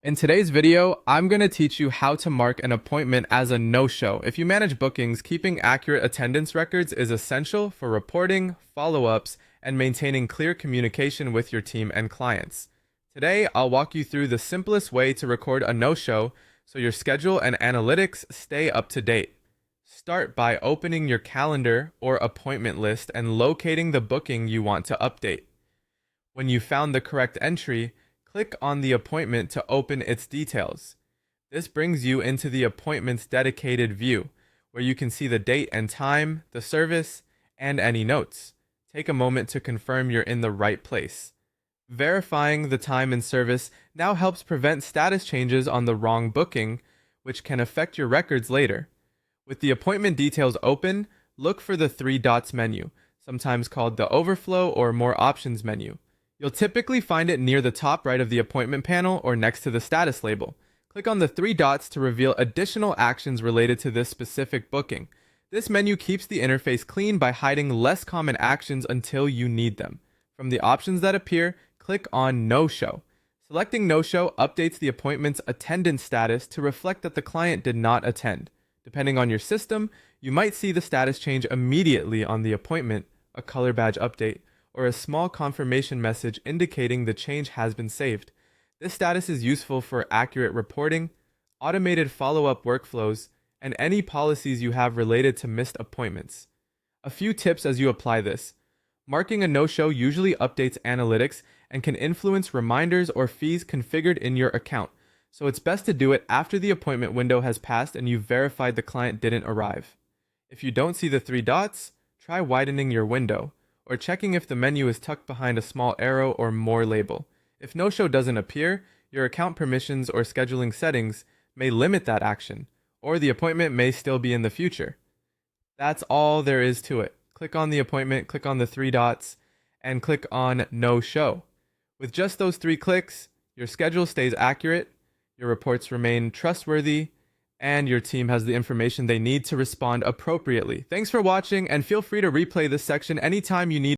In today's video, I'm going to teach you how to mark an appointment as a no-show. If you manage bookings, keeping accurate attendance records is essential for reporting, follow-ups, and maintaining clear communication with your team and clients. Today, I'll walk you through the simplest way to record a no-show so your schedule and analytics stay up to date. Start by opening your calendar or appointment list and locating the booking you want to update. When you found the correct entry, click on the appointment to open its details. This brings you into the appointment's dedicated view, where you can see the date and time, the service, and any notes. Take a moment to confirm you're in the right place. Verifying the time and service now helps prevent status changes on the wrong booking, which can affect your records later. With the appointment details open, look for the three dots menu, sometimes called the overflow or more options menu. You'll typically find it near the top right of the appointment panel or next to the status label. Click on the three dots to reveal additional actions related to this specific booking. This menu keeps the interface clean by hiding less common actions until you need them. From the options that appear, click on No Show. Selecting No Show updates the appointment's attendance status to reflect that the client did not attend. Depending on your system, you might see the status change immediately on the appointment, a color badge update, or a small confirmation message indicating the change has been saved. This status is useful for accurate reporting, automated follow-up workflows, and any policies you have related to missed appointments. A few tips as you apply this. Marking a no-show usually updates analytics and can influence reminders or fees configured in your account, so it's best to do it after the appointment window has passed and you've verified the client didn't arrive. If you don't see the three dots, try widening your window, or checking if the menu is tucked behind a small arrow or more label. If no-show doesn't appear, your account permissions or scheduling settings may limit that action, or the appointment may still be in the future. That's all there is to it. Click on the appointment, click on the three dots, and click on No-Show. With just those three clicks, your schedule stays accurate, your reports remain trustworthy, and your team has the information they need to respond appropriately. Thanks for watching, and feel free to replay this section anytime you need.